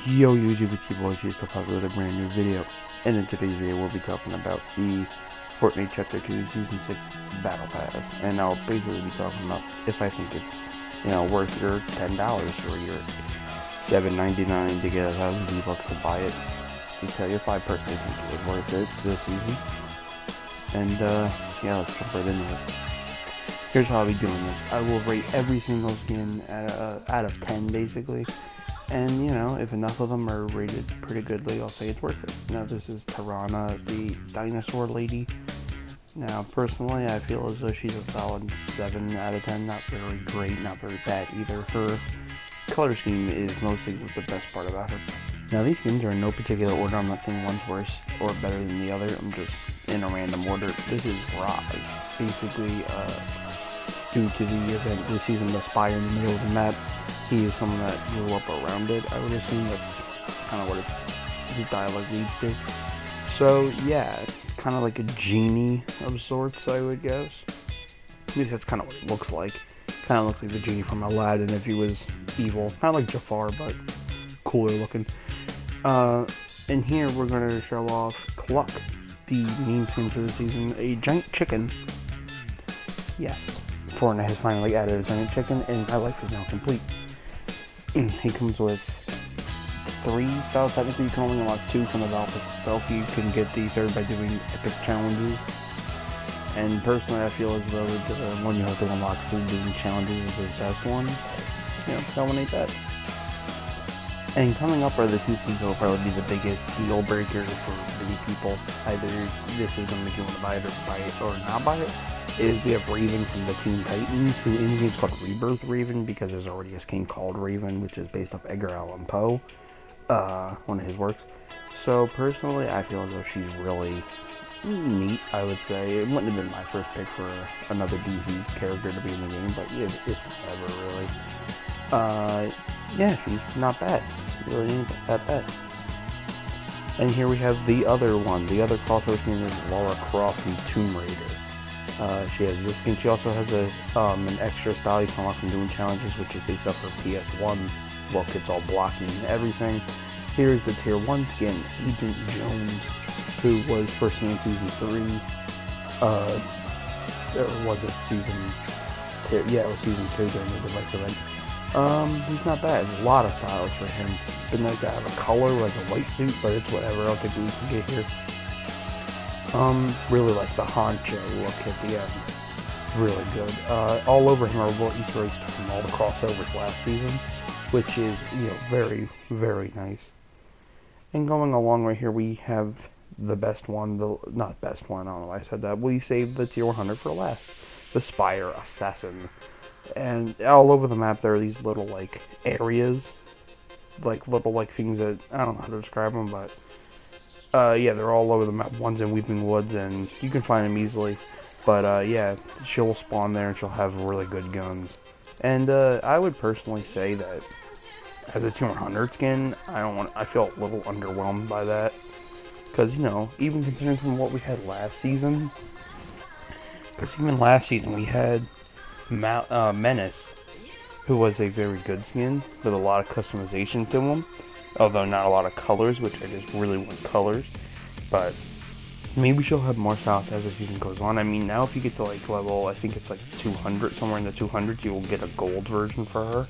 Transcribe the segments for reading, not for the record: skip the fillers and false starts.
Yo YouTube, it's your boy Cheese with a brand new video. And in today's video we'll be talking about the Fortnite Chapter 2 Season 6 Battle Pass. And I'll basically be talking about if I think it's, worth your $10 or your $7.99 to get 1,000 V-Bucks to buy it. To tell you if I personally think it was worth it this season. And yeah, let's jump right into it. Here's how I'll be doing this. I will rate every single skin out of 10 basically. And, if enough of them are rated pretty goodly, I'll say it's worth it. Now, this is Tirana, the dinosaur lady. Now, personally, I feel as though she's a solid 7 out of 10. Not very great, not very bad either. Her color scheme is mostly the best part about her. Now, these skins are in no particular order. I'm not saying one's worse or better than the other. I'm just in a random order. This is Raj. Basically, due to the event this season, the spire in the middle of the map, he is someone that grew up around it. I would assume that's kind of what his dialogue leads to. So yeah, it's kind of like a genie of sorts, I would guess. At least that's kind of what it looks like. Kind of looks like the genie from Aladdin if he was evil. Kind of like Jafar, but cooler looking. And here we're going to show off Cluck, the main skin for the season, a giant chicken. Yes, Fortnite has finally added a giant chicken, and my life is now complete. He comes with 3 styles. Technically, you can only unlock 2 from the battlepass itself. You can get the third by doing epic challenges. And personally, I feel as though the one you have to unlock through doing challenges is the best one. So I ain't that. And coming up are the 2 things that will probably be the biggest deal breaker for many people. Either this is going to make you want to buy it or not buy it. Is we have Raven from the Teen Titans, who in the game's called Rebirth Raven because there's already a skin called Raven, which is based off Edgar Allan Poe, one of his works. So personally, I feel as though she's really neat, I would say. It wouldn't have been my first pick for another DC character to be in the game, but yeah, it's whatever, really. Yeah, she's not bad. Really ain't that bad. And here we have the other one. The other crossover skin is Lara Croft from Tomb Raider. She has this skin. She also has an extra style you can unlock from doing challenges, which is based off her PS1 look. It's all blocky and everything. Here's the tier 1 skin, Agent Jones, who was first seen in season 3. Or was it season 2? Yeah, it was season 2 during the device event. He's not bad. There's a lot of styles for him. Been nice to have a color like a white suit, but it's whatever. I'll take what we can get here. Really like the honcho look at the end. Really good. All over him are little Easter eggs from all the crossovers last season, which is, very, very nice. And going along right here, we have the best one, not best one, I don't know why I said that. We saved the tier 100 for last. The Spire Assassin. And all over the map there are these little, areas. Little, things that, I don't know how to describe them, but yeah, they're all over the map. One's in Weeping Woods, and you can find them easily. But, yeah, she'll spawn there, and she'll have really good guns. And, I would personally say that as a 200 skin, I feel a little underwhelmed by that. Because, even considering from what we had last season, because even last season we had Menace, who was a very good skin, with a lot of customization to him. Although not a lot of colors, which I just really want colors. But maybe she'll have more styles as the season goes on. I mean, now if you get to level, I think it's 200, somewhere in the 200s, you will get a gold version for her.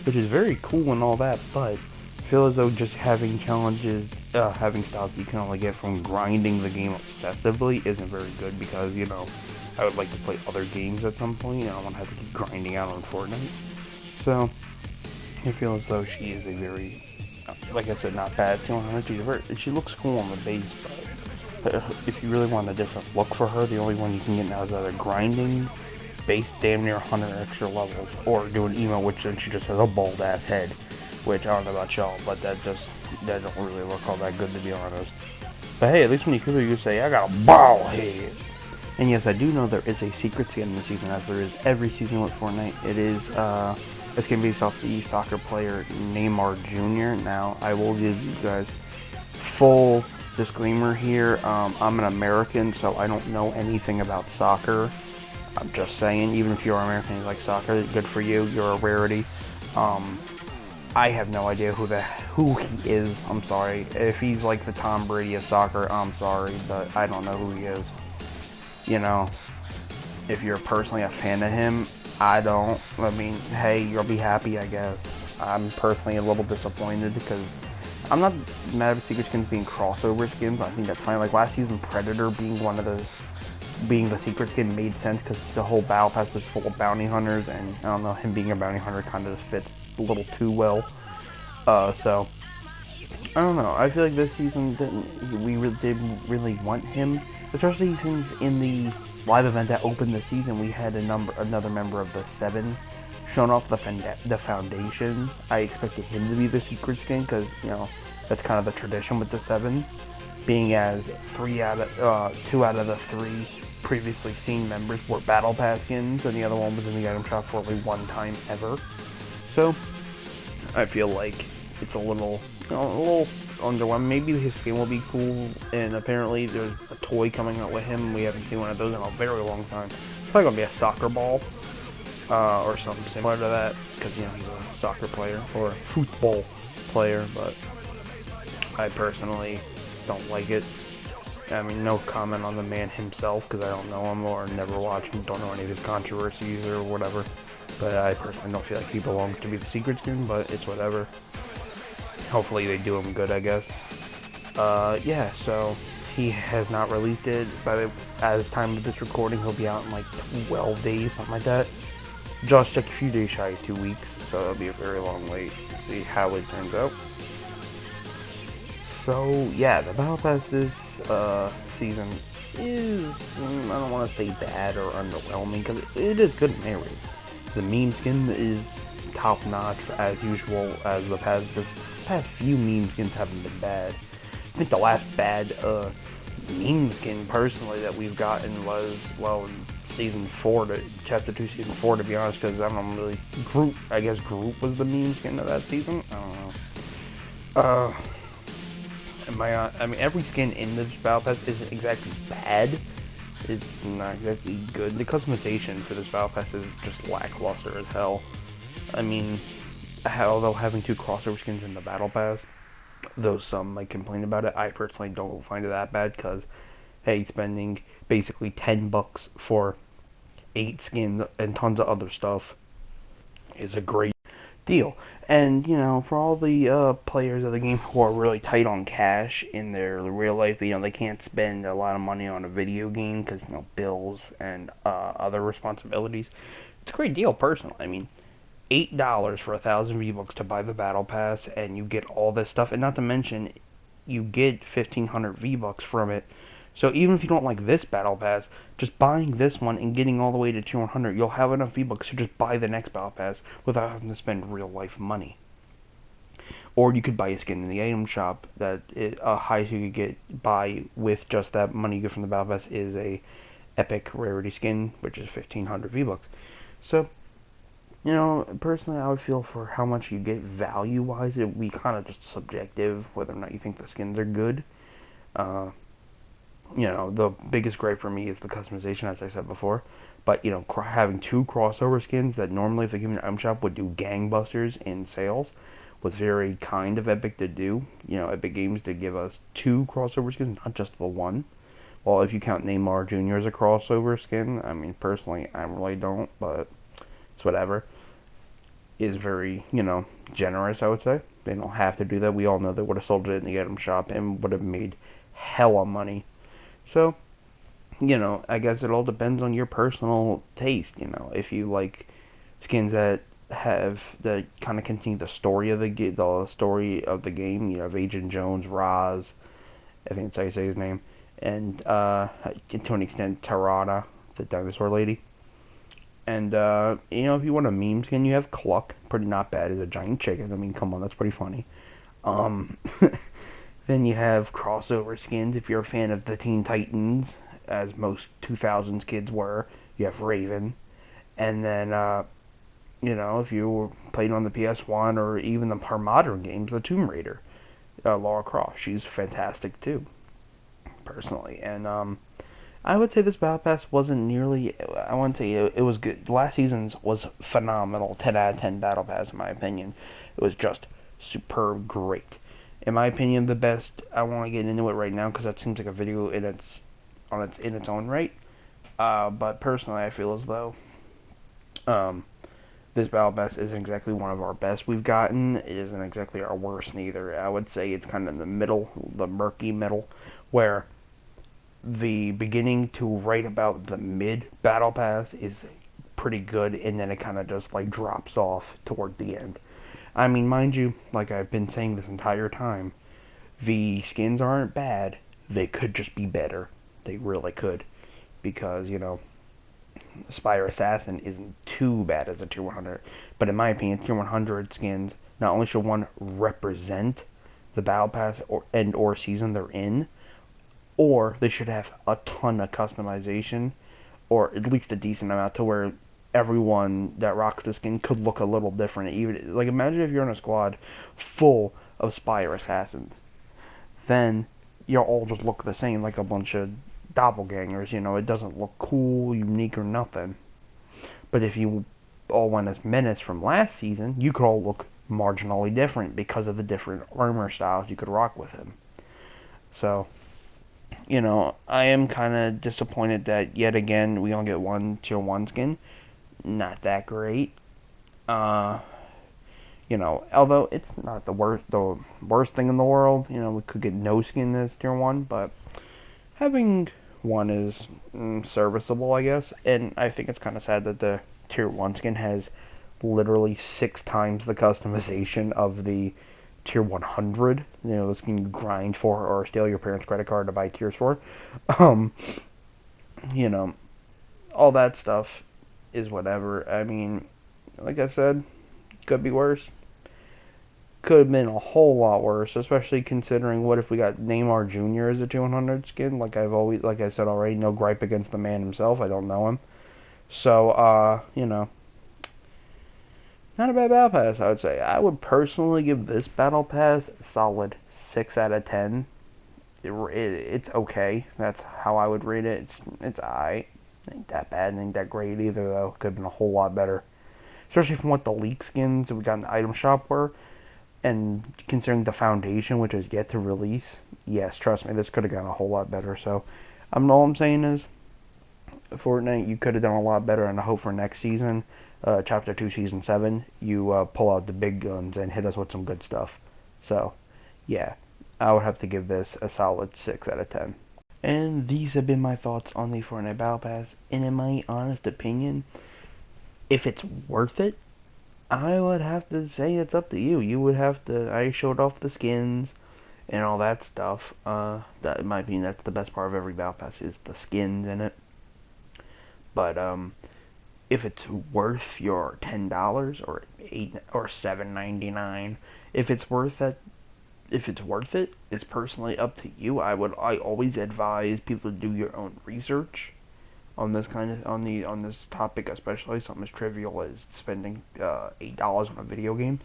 Which is very cool and all that, but I feel as though just having challenges, having styles you can only get from grinding the game obsessively isn't very good because, I would like to play other games at some point. I don't want to have to keep grinding out on Fortnite. So, I feel as though she is a very, like I said, not bad. She looks cool on the base, but if you really want a different look for her, the only one you can get now is either grinding, base damn near 100 extra levels, or do an emo, which then she just has a bald ass head, which I don't know about y'all, but that don't really look all that good to be honest. But hey, at least when you kill her, you say, I got a bald head. And yes, I do know there is a secret skin in the season, as there is every season with Fortnite. It is, it's going to be based off the soccer player Neymar Jr. Now, I will give you guys full disclaimer here. I'm an American, so I don't know anything about soccer. I'm just saying, even if you're American and you like soccer, good for you. You're a rarity. I have no idea who he is. I'm sorry. If he's like the Tom Brady of soccer, I'm sorry, but I don't know who he is. You know, if you're personally a fan of him, I don't. I mean, hey, you'll be happy, I guess. I'm personally a little disappointed because I'm not mad at secret skins being crossover skins. I think that's fine. Like last season, Predator being the secret skin made sense because the whole battle pass was full of bounty hunters, and I don't know, him being a bounty hunter kind of fits a little too well. So I don't know. I feel like this season didn't really want him, especially since in the live event that opened the season, we had another member of the Seven showing off the Foundation. I expected him to be the secret skin because that's kind of the tradition with the Seven, being as two out of the three previously seen members were battle pass skins, and the other one was in the item shop for only one time ever. So I feel like it's a little underwhelming. Maybe his skin will be cool, and apparently there's a toy coming out with him. We haven't seen one of those in a very long time. It's probably gonna be a soccer ball, or something similar to that, because he's a soccer player or a football player. But I personally don't like it. I mean, no comment on the man himself, because I don't know him or never watched him, don't know any of his controversies or whatever. But I personally don't feel like he belongs to be the secret skin, but it's whatever. Hopefully they do him good, I guess. Yeah, so he has not released it, but at the time of this recording, he'll be out in like 12 days, something like that. Just a few days shy of 2 weeks, so it'll be a very long wait to see how it turns out. So yeah, the Battle Pass this season is, I don't want to say bad or underwhelming, because it is good in areas. The meme skin is top notch as usual, as the past few meme skins haven't been bad. I think the last bad meme skin personally that we've gotten was, well, in season 4, chapter 2, season 4, to be honest, because I don't really, I guess Groot was the meme skin of that season. I don't know. I mean, every skin in this Battle Pass isn't exactly bad. It's not exactly good. The customization for this Battle Pass is just lackluster as hell. I mean, although having 2 crossover skins in the Battle Pass, though some might complain about it, I personally don't find it that bad, because, hey, spending basically $10 for 8 skins and tons of other stuff is a great deal. And for all the players of the game who are really tight on cash in their real life, they can't spend a lot of money on a video game because bills and other responsibilities. It's a great deal, personally. I mean, $8 for 1,000 V-Bucks to buy the Battle Pass, and you get all this stuff, and not to mention, you get 1,500 V-Bucks from it. So even if you don't like this Battle Pass, just buying this one and getting all the way to 200, you'll have enough V-Bucks to just buy the next Battle Pass without having to spend real life money. Or you could buy a skin in the item shop that highest you could buy with just that money you get from the Battle Pass is a epic rarity skin, which is 1,500 V-Bucks. So, personally, I would feel for how much you get value-wise, it would be kind of just subjective whether or not you think the skins are good. The biggest gripe for me is the customization, as I said before. But, having 2 crossover skins that normally, if they came in the item shop, would do gangbusters in sales was very kind of Epic to do. Epic Games to give us 2 crossover skins, not just the one. Well, if you count Neymar Jr. as a crossover skin, I mean, personally, I really don't, but it's whatever. Is very, generous, I would say. They don't have to do that. We all know they would have sold it in the item shop and would have made hella money. So, I guess it all depends on your personal taste, if you like skins that kind of continue the story of the game. You have Agent Jones, Roz, I think that's how you say his name, and to an extent Tarada, the dinosaur lady. And if you want a meme skin, you have Cluck, pretty not bad as a giant chicken. I mean, come on, that's pretty funny. Then you have crossover skins. If you're a fan of the Teen Titans, as most 2000s kids were, you have Raven. And then, if you were playing on the PS1 or even the more modern games, the Tomb Raider, Lara Croft. She's fantastic too, personally. And I would say this Battle Pass wasn't nearly, I wouldn't say it was good. Last season's was phenomenal, 10 out of 10 Battle Pass in my opinion. It was just superb, great. In my opinion, the best. I want to get into it right now because that seems like a video in its own right. But personally, I feel as though um, this battle pass isn't exactly one of our best we've gotten. It isn't exactly our worst neither. I would say it's kind of in the middle, the murky middle, where the beginning to right about the mid battle pass is pretty good, and then it kind of just like drops off toward the end. I mean, mind you, like I've been saying this entire time, the skins aren't bad. They could just be better. They really could, because Spire Assassin isn't too bad as a tier 100, but in my opinion, tier 100 skins not only should one represent the battle pass or season they're in, or they should have a ton of customization, or at least a decent amount to where everyone that rocks the skin could look a little different. Even like imagine if you're in a squad full of Spire Assassins, then you'll all just look the same like a bunch of doppelgangers. It doesn't look cool, unique, or nothing. But if you all went as Menace from last season, you could all look marginally different because of the different armor styles you could rock with him. So, I am kind of disappointed that yet again we only get one tier 1 skin. Not that great. Although it's not the worst thing in the world. We could get no skin as tier 1, but having one is serviceable, I guess. And I think it's kind of sad that the tier 1 skin has literally 6 times the customization of the tier 100. This can you grind for or steal your parents' credit card to buy tiers for. Um, all that stuff is whatever. I mean, like I said, could be worse. Could have been a whole lot worse, especially considering what if we got Neymar Jr. as a 200 skin. Like I said already, no gripe against the man himself. I don't know him. So, not a bad battle pass, I would say. I would personally give this battle pass a solid 6 out of 10. It's okay. That's how I would rate it. It's alright. Ain't that bad. Ain't that great either, though. Could have been a whole lot better. Especially from what the leak skins that we got in the item shop were. And considering the foundation, which is yet to release, yes, trust me, this could have gone a whole lot better. So, all I'm saying is, Fortnite, you could have done a lot better, and I hope for next season, Chapter 2, Season 7, you pull out the big guns and hit us with some good stuff. So, yeah, I would have to give this a solid 6 out of 10. And these have been my thoughts on the Fortnite Battle Pass, and in my honest opinion, if it's worth it, I would have to say it's up to you. You would have to. I showed off the skins and all that stuff. That in my opinion, that's the best part of every battle pass is the skins in it. But if it's worth your $10 or $7.99, if it's worth it, it's personally up to you. I always advise people to do your own research on this on this topic, especially something as trivial as spending $8 on a video game.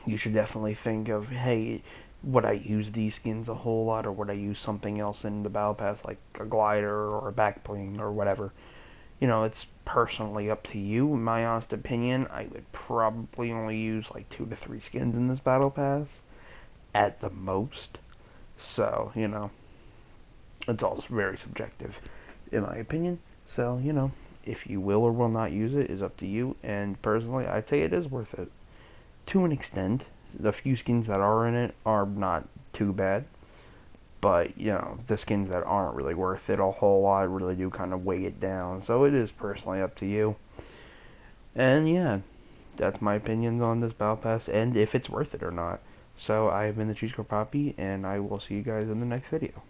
You should definitely think of, hey, would I use these skins a whole lot, or would I use something else in the battle pass, like a glider or a back bling or whatever. It's personally up to you. In my honest opinion, I would probably only use like 2 to 3 skins in this battle pass at the most. So, it's all very subjective in my opinion. So, if you will or will not use it is up to you. And personally, I'd say it is worth it. To an extent. The few skins that are in it are not too bad. But, the skins that aren't really worth it a whole lot really do kind of weigh it down. So it is personally up to you. And yeah, that's my opinions on this Battle Pass and if it's worth it or not. So I have been the Cheese Poppy, and I will see you guys in the next video.